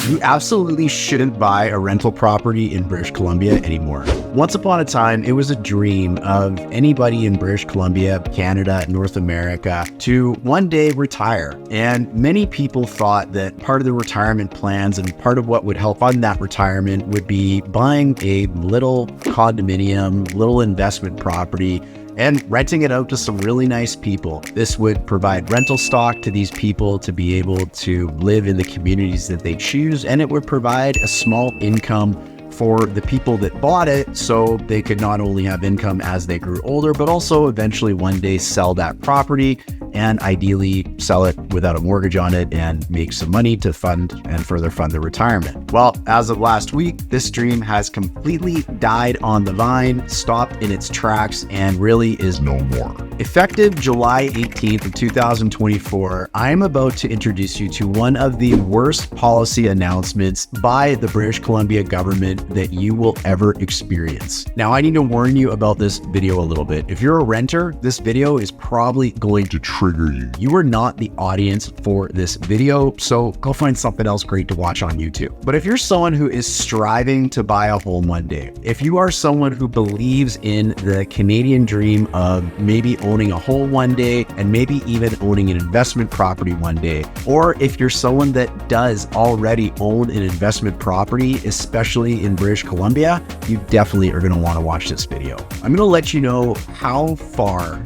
You absolutely shouldn't buy a rental property in British Columbia anymore. Once upon a time, it was a dream of anybody in British Columbia, Canada, North America to one day retire. And many people thought that part of the retirement plans and part of what would help fund that retirement would be buying a little condominium, little investment property, and renting it out to some really nice people. This would provide rental stock to these people to be able to live in the communities that they choose, and it would provide a small income for the people that bought it so they could not only have income as they grew older, but also eventually one day sell that property and ideally sell it without a mortgage on it and make some money to fund and further fund their retirement. Well, as of last week, this dream has completely died on the vine, stopped in its tracks, and really is no more. Effective July 18th of 2024, I am about to introduce you to one of the worst policy announcements by the British Columbia government that you will ever experience. Now, I need to warn you about this video a little bit. If you're a renter, this video is probably going to trigger you. You are not the audience for this video, so go find something else great to watch on YouTube. But if you're someone who is striving to buy a home one day, if you are someone who believes in the Canadian dream of maybe owning a home one day and maybe even owning an investment property one day, or if you're someone that does already own an investment property, especially in British Columbia, you definitely are going to want to watch this video. I'm going to let you know how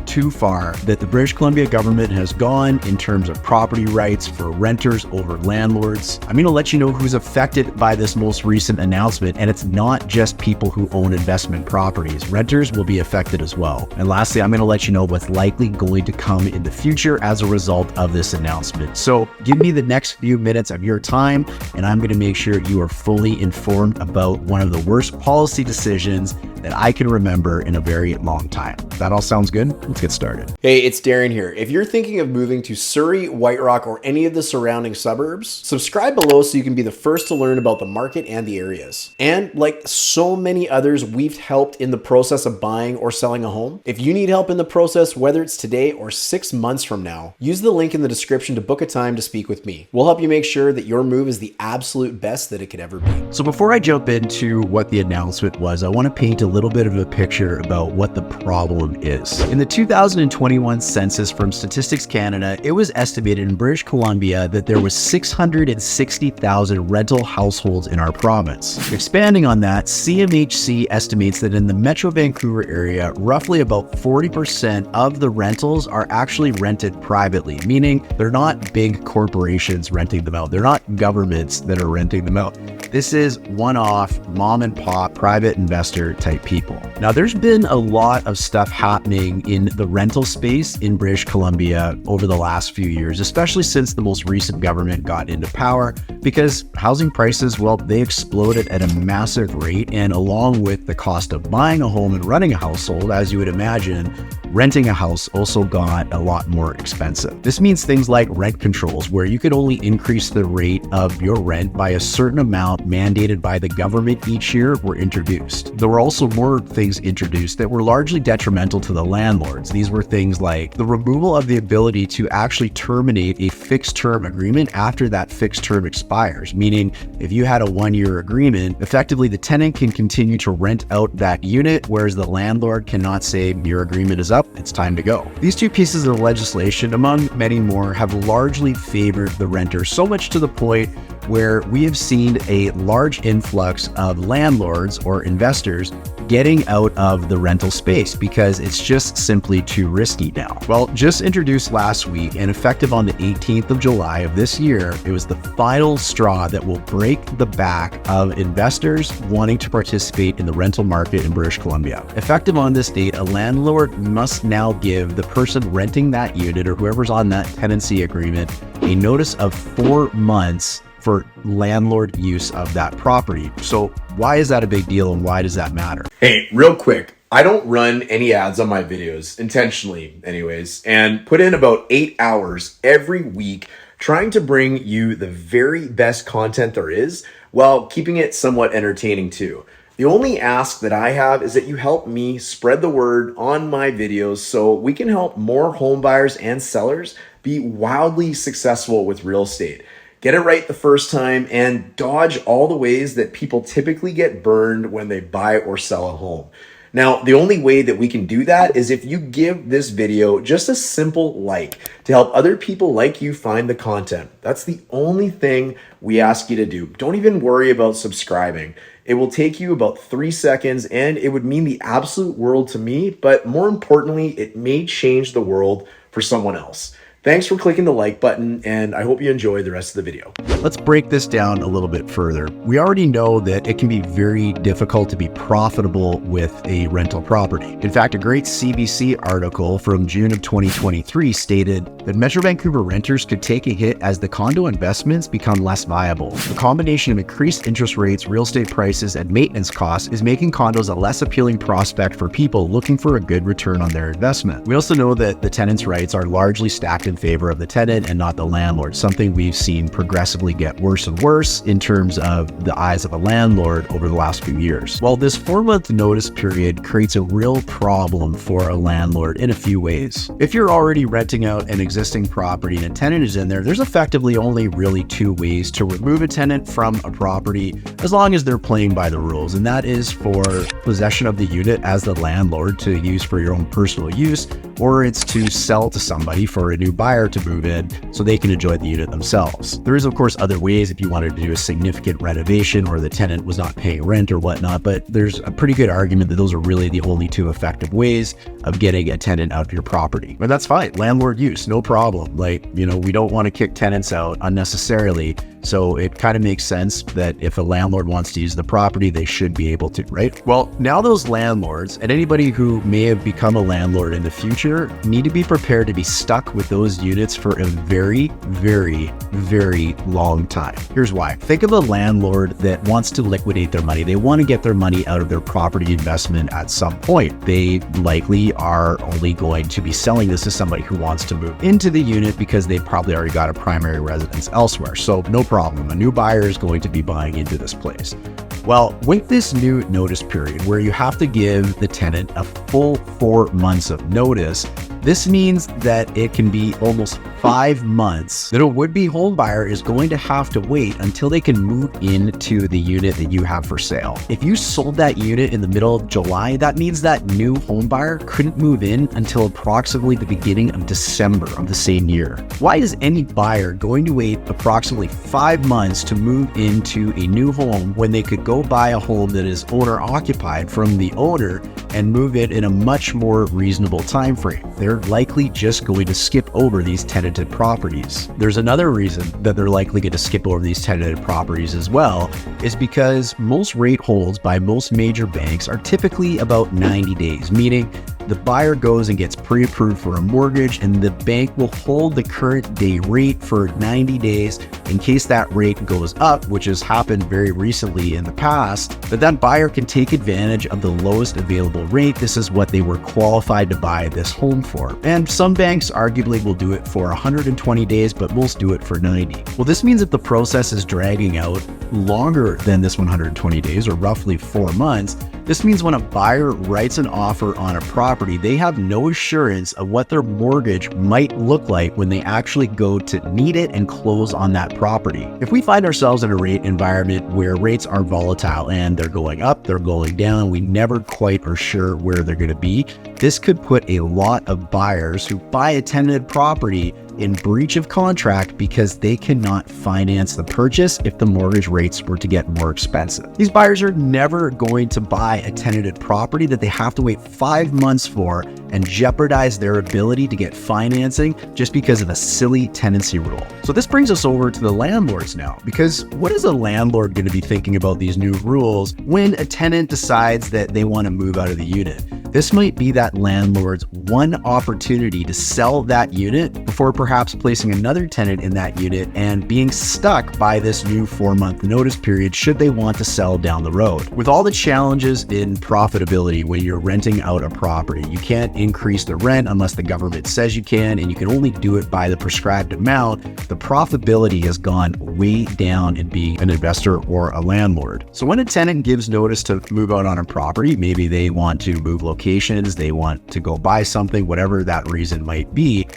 too far that the British Columbia government has gone in terms of property rights for renters over landlords. I'm going to let you know who's affected by this most recent announcement, and it's not just people who own investment properties. Renters will be affected as well. And lastly, I'm going to let you know what's likely going to come in the future as a result of this announcement. So give me the next few minutes of your time, and I'm going to make sure you are fully informed about one of the worst policy decisions that I can remember in a very long time. That all sounds good? Let's get started. Hey, it's Darren here. If you're thinking of moving to Surrey, White Rock, or any of the surrounding suburbs, subscribe below so you can be the first to learn about the market and the areas. And like so many others, we've helped in the process of buying or selling a home. If you need help in the process, whether it's today or 6 months from now, use the link in the description to book a time to speak with me. We'll help you make sure that your move is the absolute best that it could ever be. So before I jump into what the announcement was, I want to paint a little bit of a picture about what the problem is. In the 2021 census from Statistics Canada, it was estimated in British Columbia that there was 660,000 rental households in our province. Expanding on that, CMHC estimates that in the Metro Vancouver area, roughly about 40% of the rentals are actually rented privately, meaning they're not big corporations renting them out. They're not governments that are renting them out. This is one-off, mom and pop, private investor type people. Now, there's been a lot of stuff happening in the rental space in British Columbia over the last few years, especially since the most recent government got into power, because housing prices, well, they exploded at a massive rate. And along with the cost of buying a home and running a household, as you would imagine, renting a house also got a lot more expensive. This means things like rent controls, where you could only increase the rate of your rent by a certain amount mandated by the government each year, were introduced. There were also more things introduced that were largely detrimental to the landlords. These were things like the removal of the ability to actually terminate a fixed term agreement after that fixed term expires, meaning if you had a 1-year agreement, effectively the tenant can continue to rent out that unit, whereas the landlord cannot say your agreement is up, it's time to go. These two pieces of legislation, among many more, have largely favored the renter, so much to the point where we have seen a large influx of landlords or investors getting out of the rental space because it's just simply too risky now. Well, just introduced last week and effective on the 18th of July of this year, it was the final straw that will break the back of investors wanting to participate in the rental market in British Columbia. Effective on this date, a landlord must now give the person renting that unit or whoever's on that tenancy agreement a notice of 4 months for landlord use of that property. So why is that a big deal and why does that matter? Hey, real quick, I don't run any ads on my videos, intentionally anyways, and put in about 8 hours every week trying to bring you the very best content there is while keeping it somewhat entertaining too. The only ask that I have is that you help me spread the word on my videos so we can help more home buyers and sellers be wildly successful with real estate. Get it right the first time and dodge all the ways that people typically get burned when they buy or sell a home. Now, the only way that we can do that is if you give this video just a simple like to help other people like you find the content. That's the only thing we ask you to do. Don't even worry about subscribing. It will take you about 3 seconds and it would mean the absolute world to me, but more importantly, it may change the world for someone else. Thanks for clicking the like button, and I hope you enjoy the rest of the video. Let's break this down a little bit further. We already know that it can be very difficult to be profitable with a rental property. In fact, a great CBC article from June of 2023 stated that Metro Vancouver renters could take a hit as the condo investments become less viable. The combination of increased interest rates, real estate prices, and maintenance costs is making condos a less appealing prospect for people looking for a good return on their investment. We also know that the tenant's rights are largely stacked in favor of the tenant and not the landlord, something we've seen progressively get worse and worse in terms of the eyes of a landlord over the last few years. Well, this 4-month notice period creates a real problem for a landlord in a few ways. If you're already renting out an existing property and a tenant is in there, there's effectively only really 2 ways to remove a tenant from a property as long as they're playing by the rules, and that is for possession of the unit as the landlord to use for your own personal use, or it's to sell to somebody for a new buyer to move in so they can enjoy the unit themselves. There is, of course, other ways if you wanted to do a significant renovation or the tenant was not paying rent or whatnot, but there's a pretty good argument that those are really the only 2 effective ways of getting a tenant out of your property. But that's fine. Landlord use, no problem. Like, we don't want to kick tenants out unnecessarily. So it kind of makes sense that if a landlord wants to use the property, they should be able to, right? Well, now those landlords and anybody who may have become a landlord in the future need to be prepared to be stuck with those units for a very, very, very long time. Here's why. Think of a landlord that wants to liquidate their money. They want to get their money out of their property investment at some point. They likely are only going to be selling this to somebody who wants to move into the unit because they probably already got a primary residence elsewhere. So no problem. A new buyer is going to be buying into this place. Well, with this new notice period where you have to give the tenant a full 4 months of notice, this means that it can be almost 5 months that a would-be home buyer is going to have to wait until they can move into the unit that you have for sale. If you sold that unit in the middle of July, that means that new home buyer couldn't move in until approximately the beginning of December of the same year. Why is any buyer going to wait approximately 5 months to move into a new home when they could go buy a home that is owner occupied from the owner and move it in a much more reasonable time frame? They're likely just going to skip over these tenanted properties. There's another reason that they're likely going to skip over these tenanted properties as well, is because most rate holds by most major banks are typically about 90 days, meaning the buyer goes and gets pre-approved for a mortgage and the bank will hold the current day rate for 90 days in case that rate goes up, which has happened very recently in the past, but that buyer can take advantage of the lowest available rate. This is what they were qualified to buy this home for. And some banks arguably will do it for 120 days, but most do it for 90. Well, this means if the process is dragging out longer than this 120 days, or roughly 4 months, this means when a buyer writes an offer on a property, they have no assurance of what their mortgage might look like when they actually go to need it and close on that property. If we find ourselves in a rate environment where rates are volatile and they're going up, they're going down, we never quite are sure where they're going to be, this could put a lot of buyers who buy a tenanted property in breach of contract because they cannot finance the purchase if the mortgage rates were to get more expensive. These buyers are never going to buy a tenanted property that they have to wait 5 months for and jeopardize their ability to get financing just because of a silly tenancy rule. So this brings us over to the landlords now, because what is a landlord going to be thinking about these new rules when a tenant decides that they want to move out of the unit? This might be that landlord's one opportunity to sell that unit before perhaps placing another tenant in that unit and being stuck by this new 4-month notice period should they want to sell down the road. With all the challenges in profitability when you're renting out a property, you can't increase the rent unless the government says you can, and you can only do it by the prescribed amount. The profitability has gone way down in being an investor or a landlord. So when a tenant gives notice to move out on a property, maybe they want to move locations, they want to go buy something, whatever that reason might be,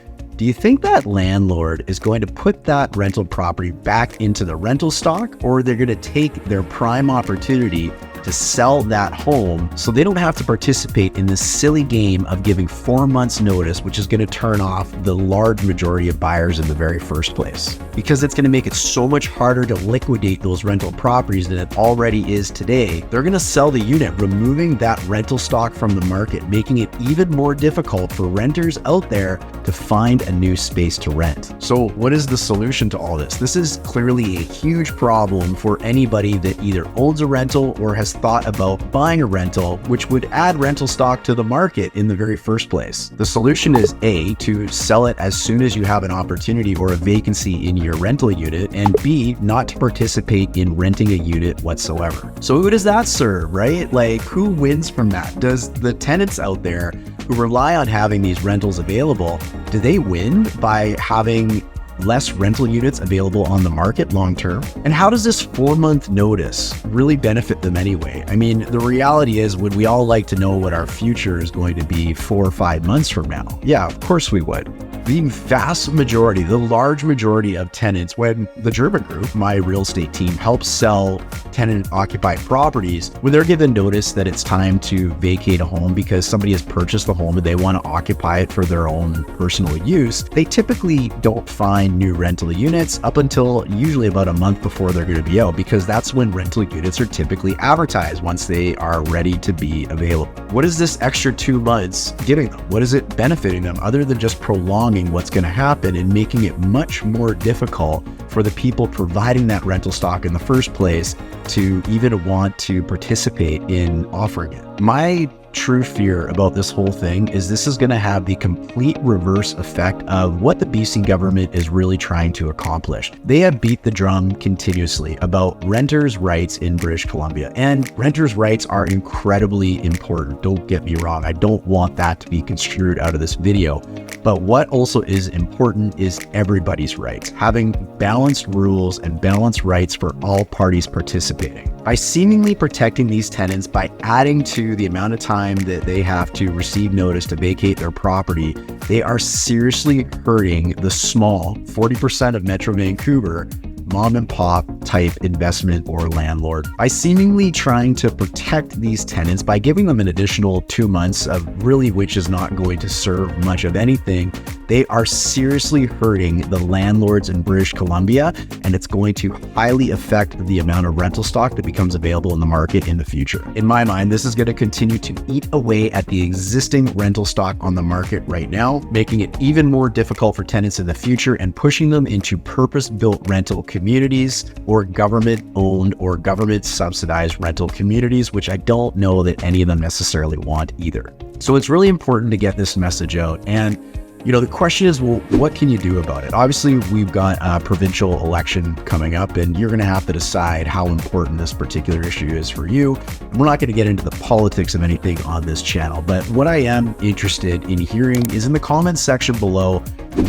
Do you think that landlord is going to put that rental property back into the rental stock, or they're going to take their prime opportunity to sell that home so they don't have to participate in this silly game of giving 4 months notice, which is going to turn off the large majority of buyers in the very first place? Because it's going to make it so much harder to liquidate those rental properties than it already is today. They're going to sell the unit, removing that rental stock from the market, making it even more difficult for renters out there to find a new space to rent. So what is the solution to all this? This is clearly a huge problem for anybody that either owns a rental or has thought about buying a rental, which would add rental stock to the market in the very first place. The solution is A, to sell it as soon as you have an opportunity or a vacancy in your rental unit, and B, not to participate in renting a unit whatsoever. So who does that serve, right? Like, who wins from that? Does the tenants out there who rely on having these rentals available, do they win by having less rental units available on the market long term? And how does this 4-month notice really benefit them anyway? I mean, the reality is, would we all like to know what our future is going to be 4 or 5 months from now? Yeah, of course we would. The vast majority, the large majority of tenants, when the German group, my real estate team, helps sell tenant occupied properties, when they're given notice that it's time to vacate a home because somebody has purchased the home and they want to occupy it for their own personal use, they typically don't find new rental units up until usually about a month before they're going to be out, because that's when rental units are typically advertised once they are ready to be available. What is this extra 2 months giving them? What is it benefiting them other than just prolonging what's going to happen and making it much more difficult for the people providing that rental stock in the first place to even want to participate in offering it? My true fear about this whole thing is this is going to have the complete reverse effect of what the BC government is really trying to accomplish. They have beat the drum continuously about renters' rights in British Columbia, and renters' rights are incredibly important. Don't get me wrong. I don't want that to be construed out of this video. But what also is important is everybody's rights, having balanced rules and balanced rights for all parties participating. By seemingly protecting these tenants by adding to the amount of time that they have to receive notice to vacate their property, they are seriously hurting the small 40% of Metro Vancouver mom and pop type investment or landlord. By seemingly trying to protect these tenants by giving them an additional 2 months of really which is not going to serve much of anything, they are seriously hurting the landlords in British Columbia, and it's going to highly affect the amount of rental stock that becomes available in the market in the future. In my mind, this is going to continue to eat away at the existing rental stock on the market right now, making it even more difficult for tenants in the future and pushing them into purpose-built rental communities or government-owned or government-subsidized rental communities, which I don't know that any of them necessarily want either. So it's really important to get this message out. And the question is, well, what can you do about it? Obviously, we've got a provincial election coming up, and you're going to have to decide how important this particular issue is for you. We're not going to get into the politics of anything on this channel, but what I am interested in hearing is in the comments section below,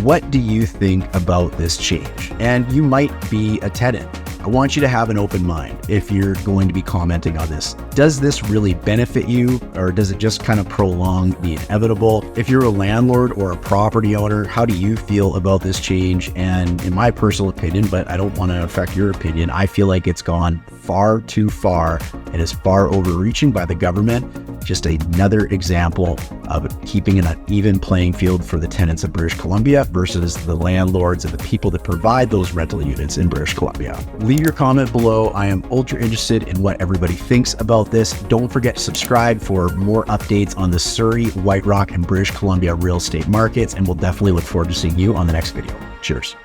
what do you think about this change? And you might be a tenant. I want you to have an open mind if you're going to be commenting on this. Does this really benefit you, or does it just kind of prolong the inevitable? If you're a landlord or a property owner, how do you feel about this change? And in my personal opinion, but I don't want to affect your opinion, I feel like it's gone far too far and is far overreaching by the government. Just another example of keeping an uneven playing field for the tenants of British Columbia versus the landlords and the people that provide those rental units in British Columbia. Leave your comment below. I am ultra interested in what everybody thinks about this. Don't forget to subscribe for more updates on the Surrey, White Rock, and British Columbia real estate markets, and we'll definitely look forward to seeing you on the next video. Cheers.